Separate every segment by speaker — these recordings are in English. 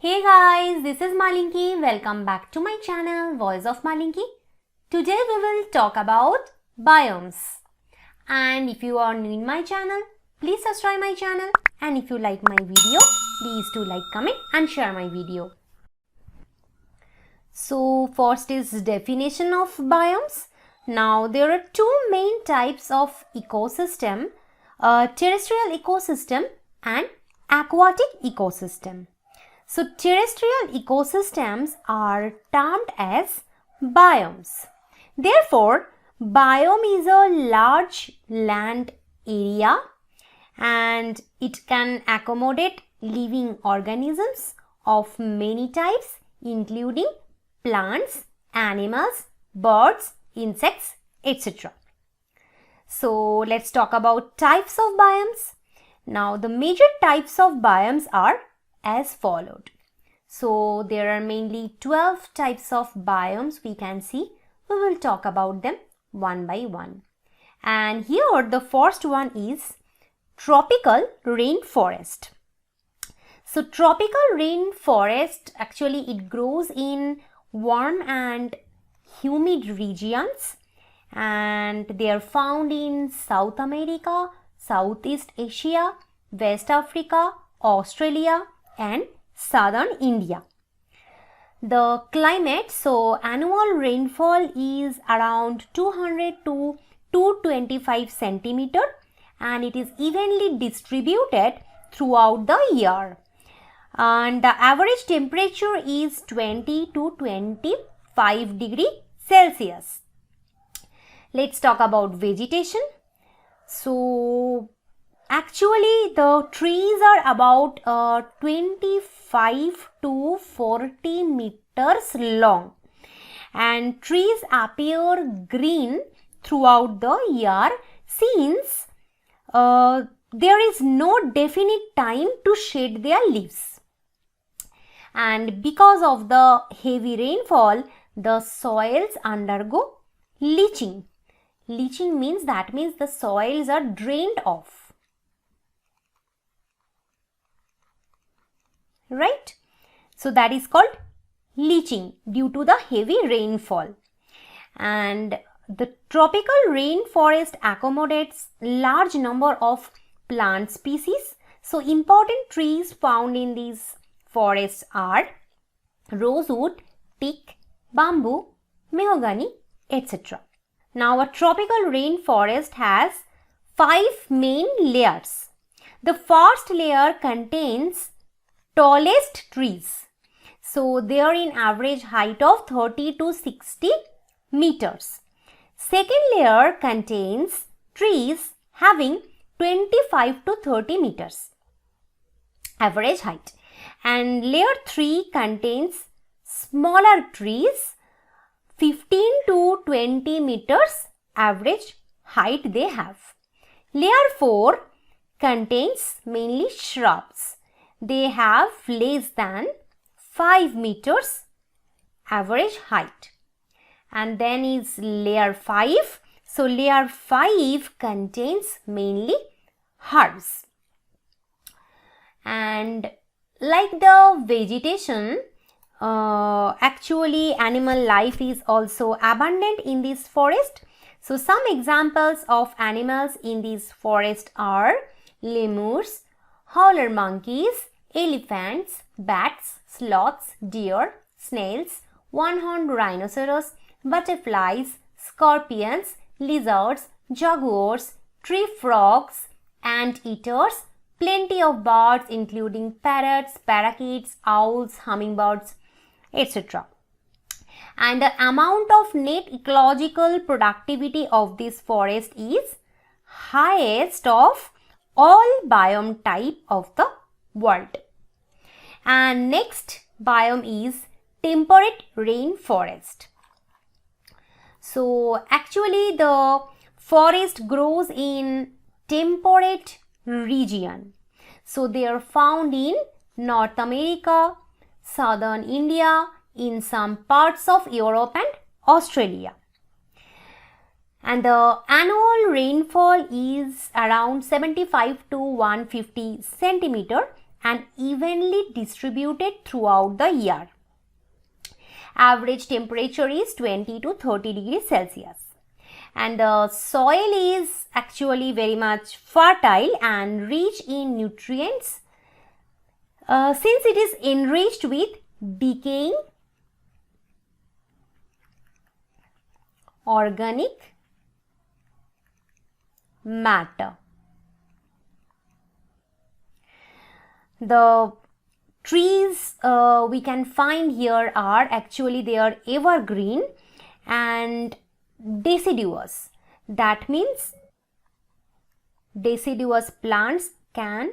Speaker 1: Hey guys, this is Malinki. Welcome back to my channel Voice of Malinki. Today we will talk about biomes. And if you are new in my channel, please subscribe my channel. And if you like my video, please do like, comment and share my video. So first is definition of biomes. Now there are two main types of ecosystem, terrestrial ecosystem and aquatic ecosystem. So terrestrial ecosystems are termed as biomes. Therefore, biome is a large land area and it can accommodate living organisms of many types including plants, animals, birds, insects, etc. So let's talk about types of biomes. Now the major types of biomes are as followed. So there are mainly 12 types of biomes we can see. We will talk about them one by one. And here the first one is tropical rainforest. So tropical rainforest, actually it grows in warm and humid regions and they are found in South America, Southeast Asia, West Africa, Australia and southern India. The climate, so annual rainfall is around 200 to 225 centimeter and it is evenly distributed throughout the year. And the average temperature is 20 to 25 degree Celsius. Let's talk about vegetation. So actually the trees are about 25 to 40 meters long and trees appear green throughout the year since there is no definite time to shed their leaves. And because of the heavy rainfall, the soils undergo leaching. Leaching means the soils are drained off. Right? So that is called leaching due to the heavy rainfall. And the tropical rainforest accommodates large number of plant species. So important trees found in these forests are rosewood, teak, bamboo, mahogany, etc. Now a tropical rainforest has 5 main layers. The first layer contains tallest trees. So they are in average height of 30 to 60 meters. Second layer contains trees having 25 to 30 meters average height. And layer 3 contains smaller trees 15 to 20 meters average height they have. Layer 4 contains mainly shrubs. They have less than 5 meters average height. And then is layer 5. So layer 5 contains mainly herbs. And like the vegetation, actually animal life is also abundant in this forest. So some examples of animals in this forest are lemurs, howler monkeys, elephants, bats, sloths, deer, snails, one-horned rhinoceros, butterflies, scorpions, lizards, jaguars, tree frogs, ant-eaters, plenty of birds including parrots, parakeets, owls, hummingbirds, etc. And the amount of net ecological productivity of this forest is highest of all biome type of the world. And next biome is temperate rainforest. So actually the forest grows in temperate region. So they are found in North America, southern India, in some parts of Europe and Australia. And the annual rainfall is around 75 to 150 centimeter and evenly distributed throughout the year. Average temperature is 20 to 30 degrees Celsius. And the soil is actually very much fertile and rich in nutrients since it is enriched with decaying organic matter. The trees we can find here are actually they are evergreen and deciduous. That means deciduous plants can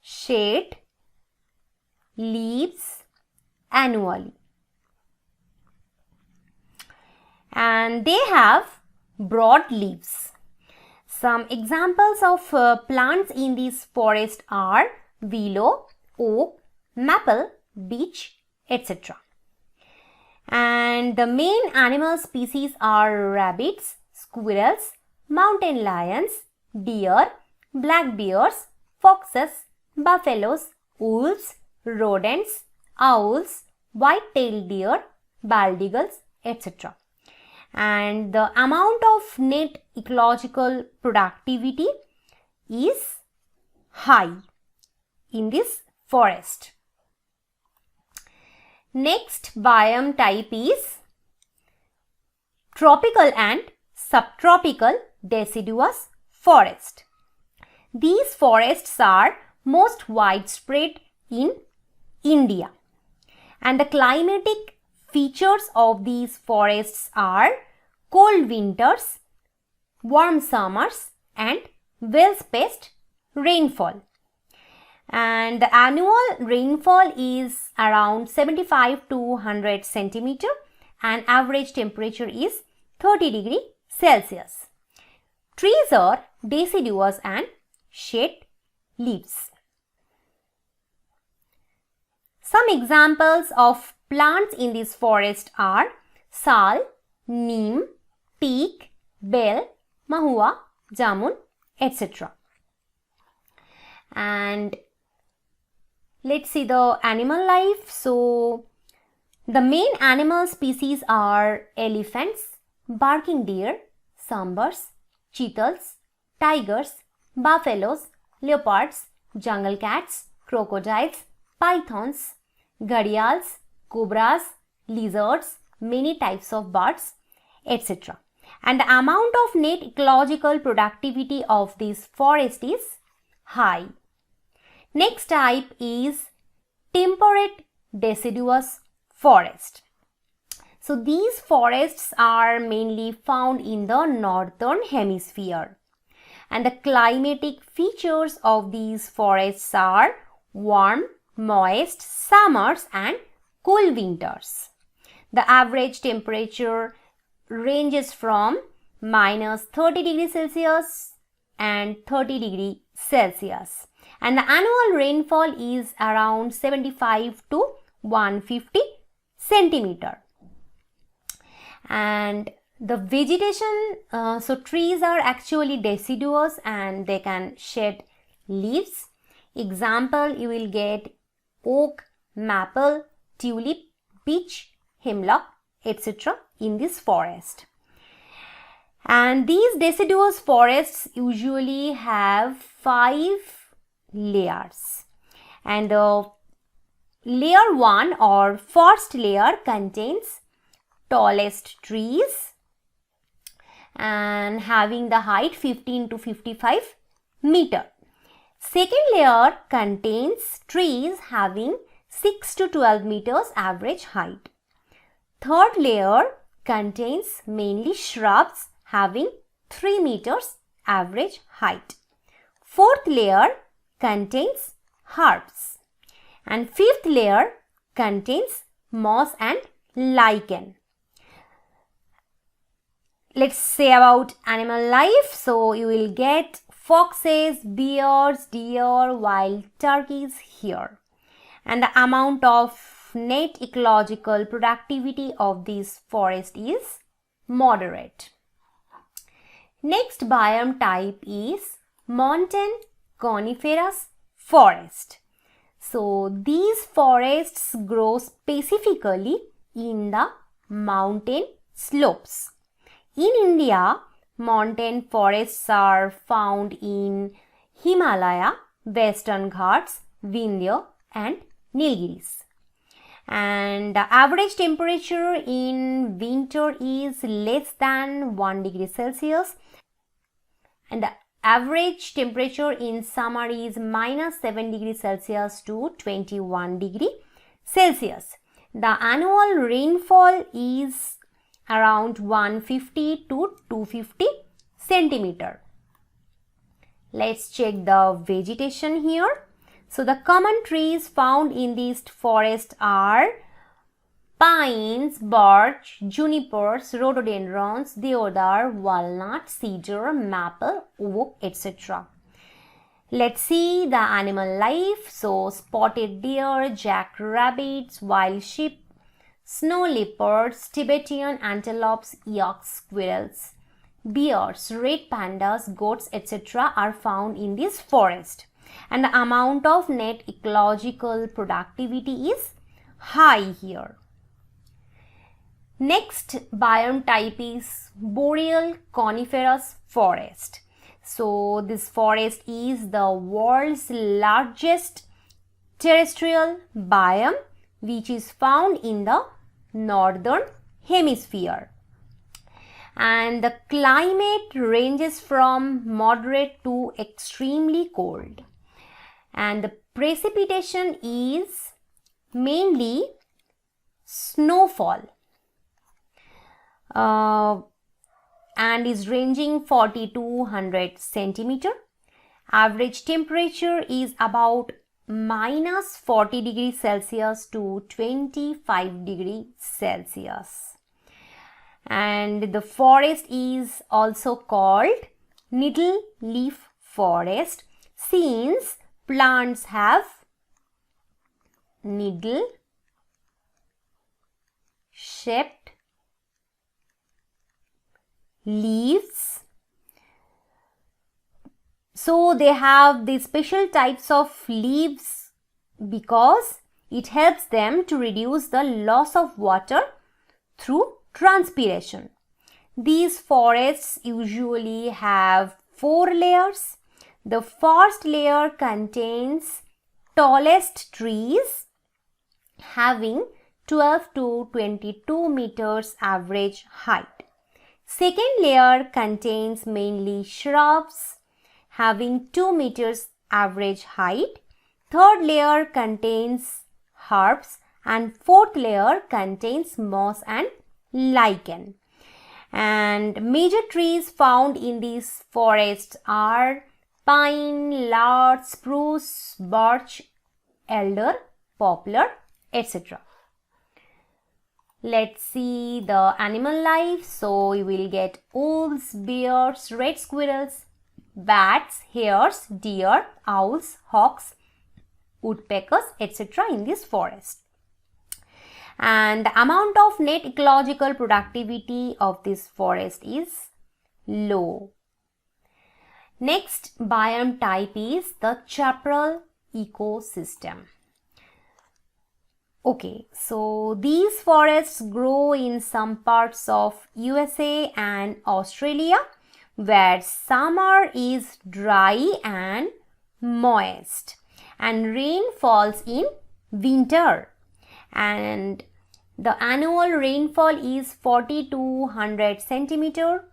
Speaker 1: shed leaves annually, and they have broad leaves. Some examples of plants in this forest are willow, oak, maple, beech, etc. And the main animal species are rabbits, squirrels, mountain lions, deer, black bears, foxes, buffaloes, wolves, rodents, owls, white-tailed deer, bald eagles, etc. And the amount of net ecological productivity is high in this forest. Next biome type is tropical and subtropical deciduous forest. These forests are most widespread in India, and the climatic features of these forests are cold winters, warm summers and well-spaced rainfall. And the annual rainfall is around 75 to 100 centimeter and average temperature is 30 degrees Celsius. Trees are deciduous and shed leaves. Some examples of plants in this forest are sal, neem, teak, bel, mahua, jamun, etc. And let's see the animal life. So, the main animal species are elephants, barking deer, sambars, cheetahs, tigers, buffaloes, leopards, jungle cats, crocodiles, pythons, gharials, cobras, lizards, many types of birds, etc. And the amount of net ecological productivity of this forest is high. Next type is temperate deciduous forest. So these forests are mainly found in the northern hemisphere, and the climatic features of these forests are warm, moist summers and cool winters. The average temperature ranges from minus 30 degrees Celsius and 30 degrees Celsius. And the annual rainfall is around 75 to 150 centimeter. And the vegetation, so trees are actually deciduous and they can shed leaves. Example, you will get oak, maple, tulip, beech, hemlock, etc. in this forest. And these deciduous forests usually have 5 layers, and the layer 1 or first layer contains tallest trees and having the height 15 to 55 meter. Second layer contains trees having 6 to 12 meters average height. Third layer contains mainly shrubs having 3 meters average height. Fourth layer contains herbs, and fifth layer contains moss and lichen. Let's say about animal life. So you will get foxes, bears, deer, wild turkeys here. And the amount of net ecological productivity of this forest is moderate. Next biome type is mountain coniferous forest. So these forests grow specifically in the mountain slopes. In India, mountain forests are found in Himalaya, Western Ghats, Vindhya and Nilgiris. And the average temperature in winter is less than 1 degree Celsius, and the average temperature in summer is minus 7 degrees Celsius to 21 degree Celsius. The annual rainfall is around 150 to 250 centimeter. Let's check the vegetation here. So the common trees found in this forest are pines, birch, junipers, rhododendrons, deodar, walnut, cedar, maple, oak, etc. Let's see the animal life. So spotted deer, jackrabbits, wild sheep, snow leopards, Tibetan antelopes, yaks, squirrels, bears, red pandas, goats, etc. are found in this forest. And the amount of net ecological productivity is high here. Next biome type is Boreal coniferous forest. So this forest is the world's largest terrestrial biome which is found in the northern hemisphere. And the climate ranges from moderate to extremely cold. And the precipitation is mainly snowfall and is ranging 40 to 100 centimeter. Average temperature is about minus 40 degrees Celsius to 25 degrees Celsius. And the forest is also called needle leaf forest since plants have needle shaped leaves. So they have the special types of leaves because it helps them to reduce the loss of water through transpiration. These forests usually have 4 layers. The first layer contains tallest trees having 12 to 22 meters average height. Second layer contains mainly shrubs having 2 meters average height. Third layer contains herbs and fourth layer contains moss and lichen. And major trees found in these forests are pine, larch, spruce, birch, elder, poplar, etc. Let's see the animal life. So you will get wolves, bears, red squirrels, bats, hares, deer, owls, hawks, woodpeckers, etc. in this forest. And the amount of net ecological productivity of this forest is low. Next biome type is the chaparral ecosystem. Okay, so these forests grow in some parts of USA and Australia where summer is dry and moist and rain falls in winter. And the annual rainfall is 40 to 100 centimeter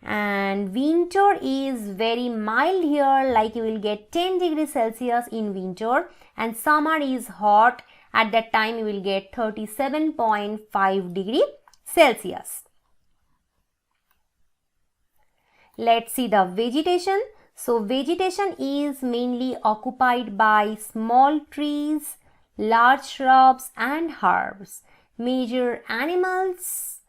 Speaker 1: and winter is very mild here, like you will get 10 degrees Celsius in winter, and summer is hot. At that time you will get 37.5 degree Celsius. Let's see the vegetation. So vegetation is mainly occupied by small trees, large shrubs and herbs. Major animals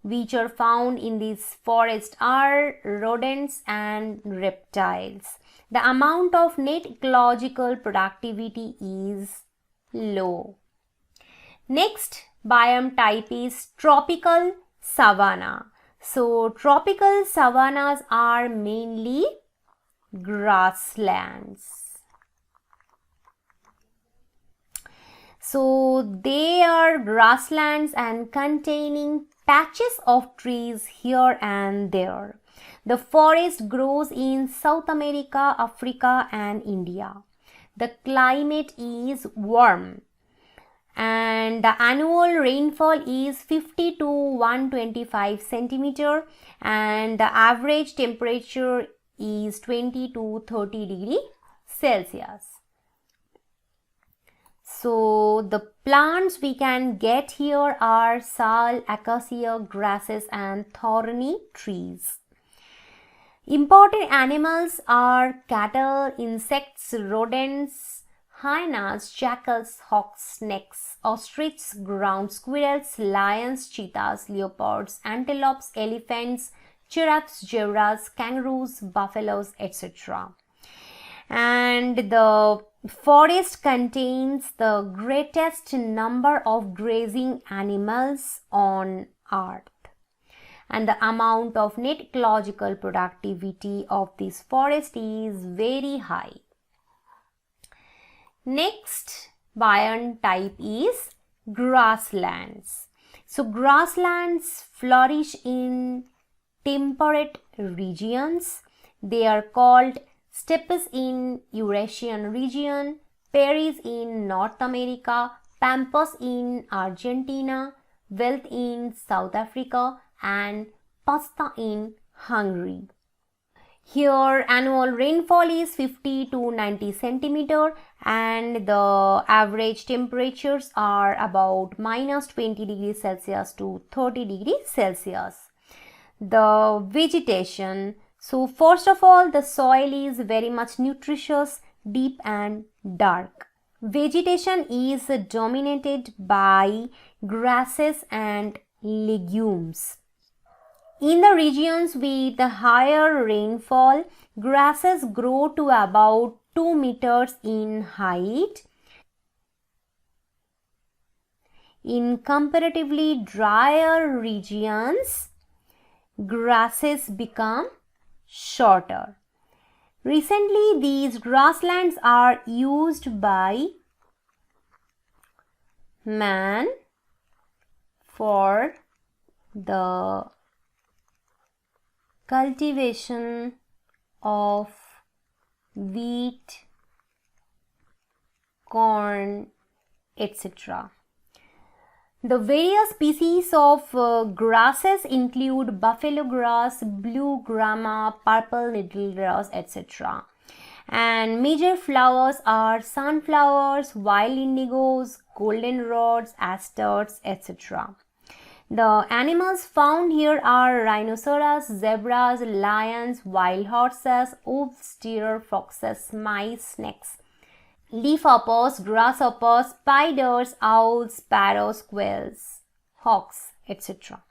Speaker 1: which are found in this forest are rodents and reptiles. The amount of net ecological productivity is low. Next biome type is tropical savanna. So tropical savannas are mainly grasslands. So they are grasslands and containing patches of trees here and there. The forest grows in South America, Africa and India. The climate is warm and the annual rainfall is 50 to 125 centimeter and the average temperature is 20 to 30 degree Celsius. So the plants we can get here are sal, acacia, grasses and thorny trees. Important animals are cattle, insects, rodents, hyenas, jackals, hawks, snakes, ostriches, ground squirrels, lions, cheetahs, leopards, antelopes, elephants, giraffes, zebras, kangaroos, buffaloes, etc. And the forest contains the greatest number of grazing animals on earth. And the amount of net ecological productivity of this forest is very high. Next biome type is grasslands. So grasslands flourish in temperate regions. They are called steppes in Eurasian region, prairies in North America, pampas in Argentina, veldt in South Africa and pasta in Hungary. Here annual rainfall is 50 to 90 centimeter and the average temperatures are about minus 20 degrees Celsius to 30 degrees Celsius. The vegetation, so first of all the soil is very much nutritious, deep and dark. Vegetation is dominated by grasses and legumes. In the regions with higher rainfall, grasses grow to about 2 meters in height. In comparatively drier regions, grasses become shorter. Recently, these grasslands are used by man for the cultivation of wheat, corn, etc. The various species of grasses include buffalo grass, blue grama, purple needlegrass, etc. And major flowers are sunflowers, wild indigos, goldenrods, asters, etc. The animals found here are rhinoceros, zebras, lions, wild horses, wolves, deer, foxes, mice, snakes, leafhoppers, grasshoppers, spiders, owls, sparrows, quails, hawks, etc.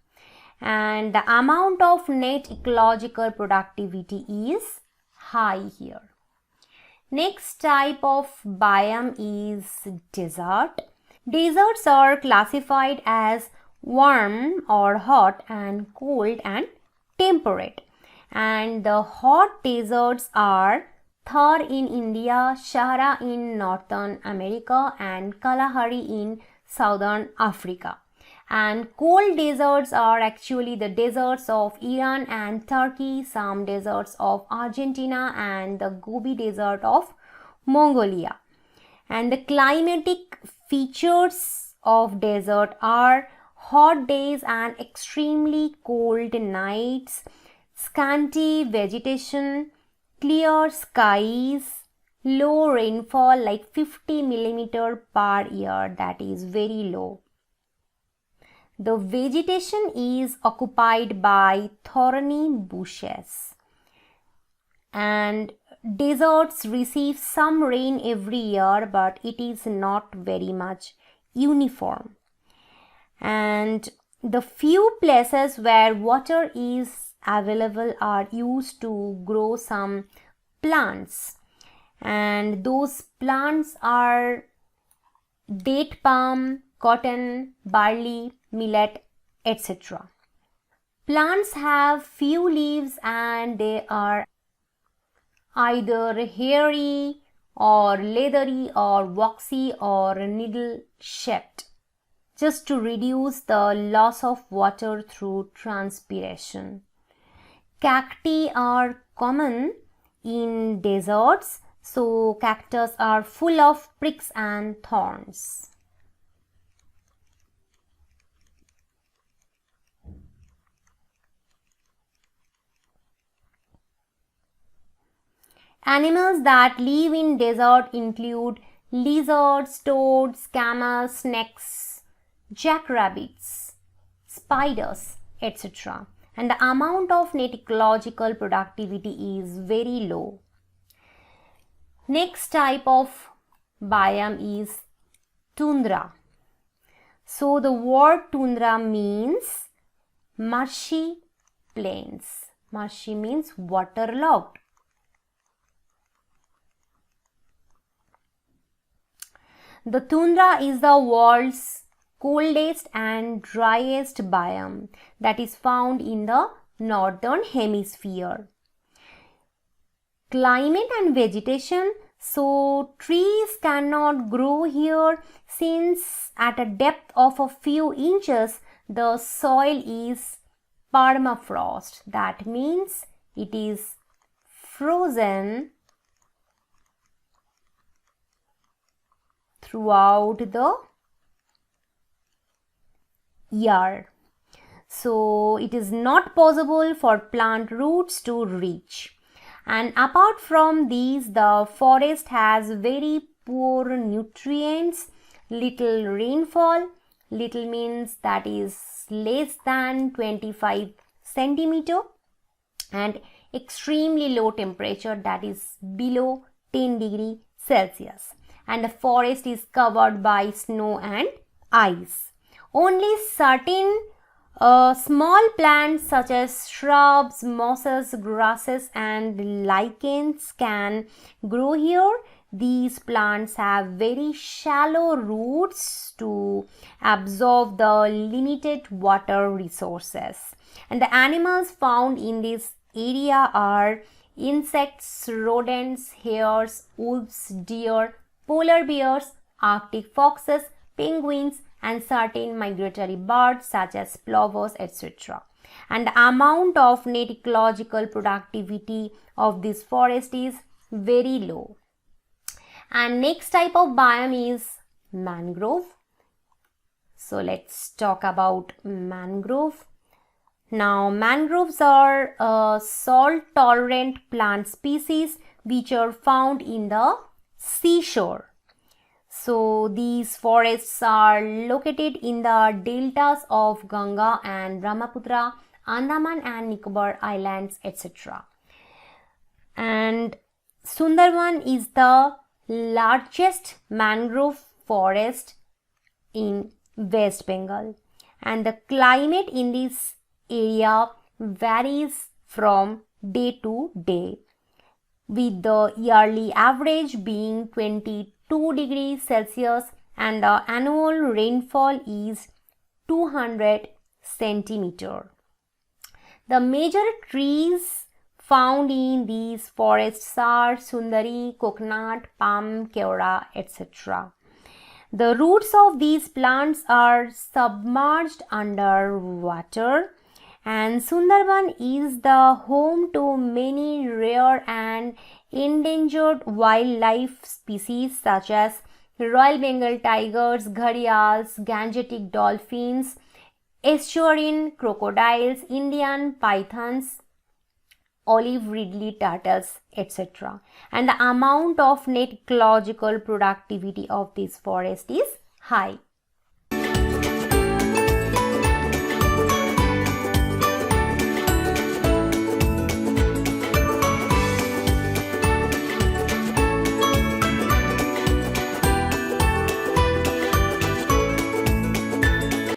Speaker 1: And the amount of net ecological productivity is high here. Next type of biome is desert. Deserts are classified as warm or hot and cold and temperate. And the hot deserts are Thar in India, Sahara in Northern America and Kalahari in Southern Africa. And cold deserts are actually the deserts of Iran and Turkey, some deserts of Argentina and the Gobi Desert of Mongolia. And the climatic features of desert are hot days and extremely cold nights, scanty vegetation, clear skies, low rainfall like 50 millimeter per year, that is very low. The vegetation is occupied by thorny bushes and deserts receive some rain every year, but it is not very much uniform. And the few places where water is available are used to grow some plants, and those plants are date palm, cotton, barley, millet, etc. Plants have few leaves and they are either hairy or leathery or waxy or needle shaped, just to reduce the loss of water through transpiration. Cacti are common in deserts, so cactus are full of pricks and thorns. Animals that live in desert include lizards, toads, camels, snakes, jackrabbits, spiders, etc. And the amount of net ecological productivity is very low. Next type of biome is tundra. So the word tundra means marshy plains. Marshy means waterlogged. The tundra is the world's coldest and driest biome that is found in the northern hemisphere. Climate and vegetation, so trees cannot grow here since at a depth of a few inches the soil is permafrost. That means it is frozen throughout the year. So it is not possible for plant roots to reach. And apart from these, the forest has very poor nutrients, little rainfall. Little means that is less than 25 centimeter, and extremely low temperature, that is below 10 degree Celsius. And the forest is covered by snow and ice. Only certain small plants such as shrubs, mosses, grasses and lichens can grow here. These plants have very shallow roots to absorb the limited water resources. And the animals found in this area are insects, rodents, hares, wolves, deer, polar bears, Arctic foxes, penguins, and certain migratory birds such as plovers, etc. And the amount of net ecological productivity of this forest is very low. And next type of biome is mangrove. So let's talk about mangrove. Now, mangroves are salt-tolerant plant species which are found in the seashore. So these forests are located in the deltas of Ganga and Brahmaputra, Andaman and Nicobar Islands, etc. And Sundarban is the largest mangrove forest in West Bengal. And the climate in this area varies from day to day, with the yearly average being 22 degrees Celsius and the annual rainfall is 200 centimeter. The major trees found in these forests are Sundari, coconut, palm, keora, etc. The roots of these plants are submerged under water, and Sundarban is the home to many rare and endangered wildlife species such as Royal Bengal tigers, gharials, Gangetic dolphins, estuarine crocodiles, Indian pythons, olive ridley turtles, etc. And the amount of net ecological productivity of this forest is high.